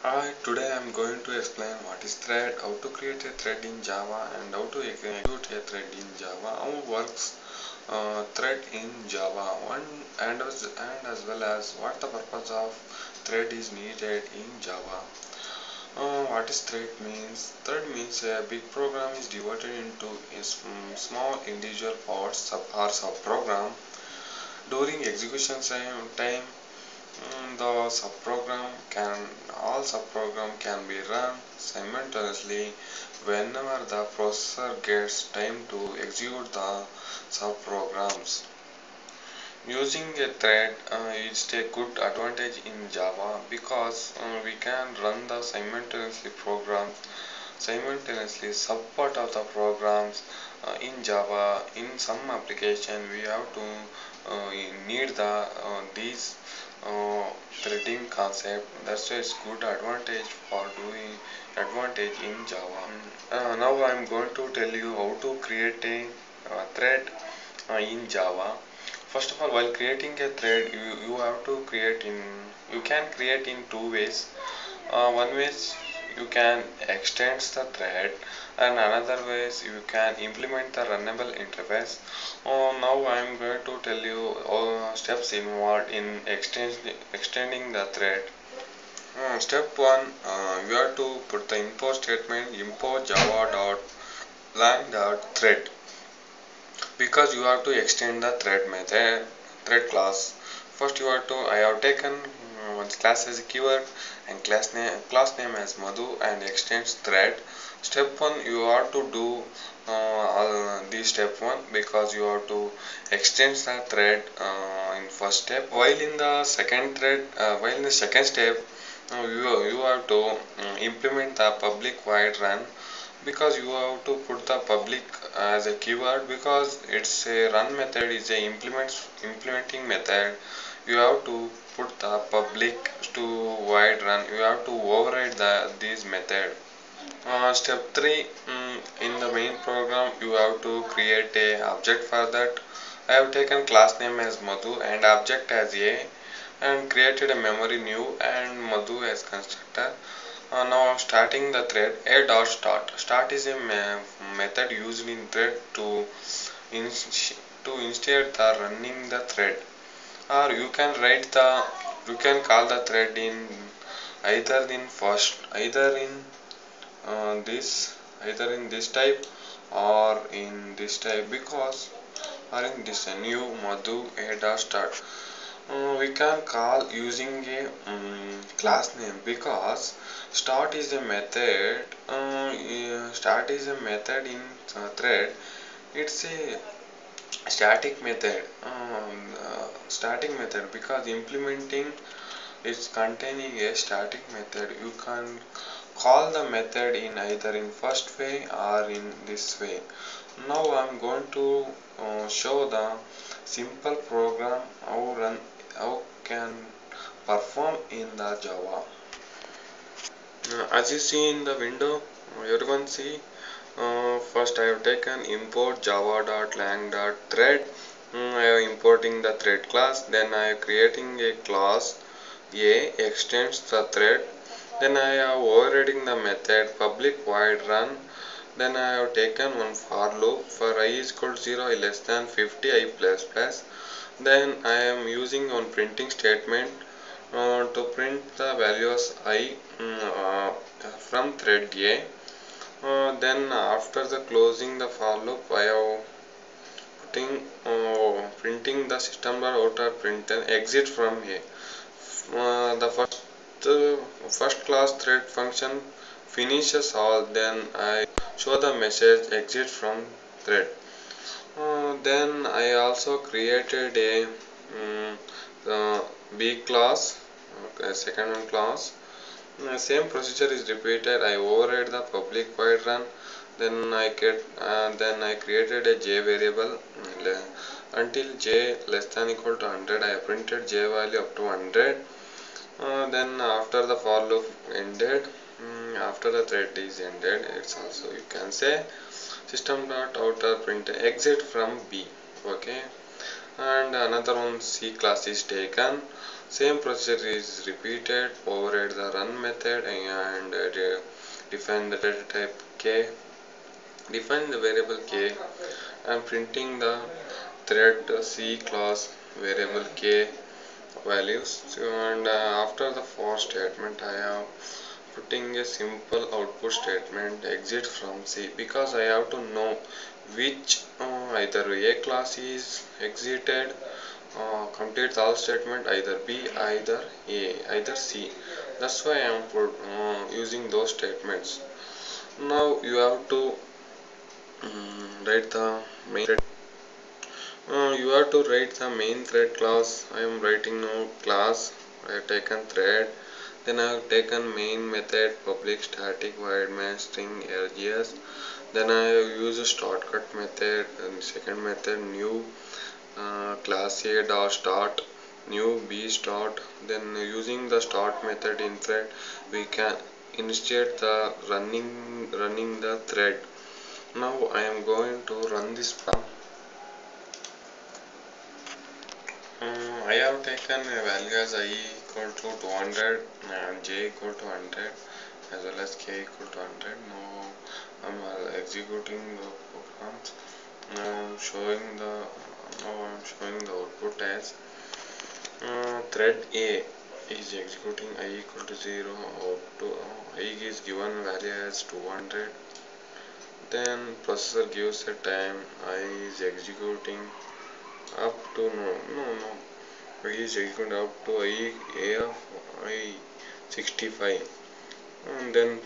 Hi, today I'm going to explain what is thread, how to create a thread in Java and how to execute a thread in Java, how works thread in Java and as well as what the purpose of thread is needed in Java. What is thread means? Thread means a big program is divided into small individual parts or subprogram. During execution time, the subprogram can all subprogram can be run simultaneously whenever the processor gets time to execute the subprograms. Using a thread is a good advantage in Java because we can run the simultaneously programs simultaneously support of the programs in Java. In some application we have to need these threading concept. That's why it's good advantage for doing advantage in Java. Now I'm going to tell you how to create a thread in Java. First of all, while creating a thread, you have to you can create in two ways. One way is you can extend the thread, and another way is you can implement the runnable interface. Now I am going to tell you all steps involved in extending the thread. Step 1, you have to put the import statement import java.lang.thread, because you have to extend the thread class. First you have to I have taken one class as a keyword and class name as Madhu and extends thread. Step 1, you have to do all this step 1 because you have to extend the thread in first step. While in the second step, you have to implement the public void run, because you have to put the public as a keyword, because it's a run method is a implementing method. You have to put the public to void run. You have to override this method. Step 3, in the main program you have to create a object for that. I have taken class name as Madhu and object as a, and created a memory new and Madhu as constructor. Now starting the thread, a dot start is a method used in thread to instead the running the thread, or you can call the thread in uh, this either in this type or in this type, because or in this new Madhu a dot start. We can call using a class name, because start is a method in thread. It's a static method because implementing is containing a static method. You can call the method in either in first way or in this way. Now I'm going to show the simple program how can perform in the Java. As you see in the window, everyone see. First, I have taken import java.lang.thread. I am importing the thread class. Then I am creating a class A extends the thread. Then I am overriding the method public void run. Then I have taken one for loop for I is equal to 0, I less than 50, I plus plus. Then I am using one printing statement to print the values I from thread A. Then after the closing the for loop, I have printing the system.out.println exit from A. The first class thread function finishes all. Then I show the message exit from thread. Then I also created a B class, okay, second one class. Same procedure is repeated. I override the public void run. Then I created a j variable until j less than equal to 100. I printed j value up to 100. Then after the for loop ended, after the thread is ended, it's also you can say system.out.println exit from B. Okay. and another one C class is taken. Same procedure is repeated. Override the run method and define the data type k. Define the variable k and printing the thread C class variable k values. And after the for statement, I am putting a simple output statement exit from C because I have to know which either A class is exited. Complete all statement either B, either A, either C. That's why I am using those statements. Now you have to write the main thread. You have to write the main thread class. I am writing now class. I have taken thread. Then I have taken main method public static void main string args. Then I have used a shortcut method and second method new class A dot start new B start. Then using the start method in thread we can initiate the running the thread. Now I am going to run this program. I have taken a value as I equal to 200 and j equal to 100 as well as k equal to 100. Now I am executing the program. Now I am showing the output as thread A is executing I equal to 0 out to I is given value as 200. Then processor gives a time I is executing up to no I is executing up to I a of I 65, and then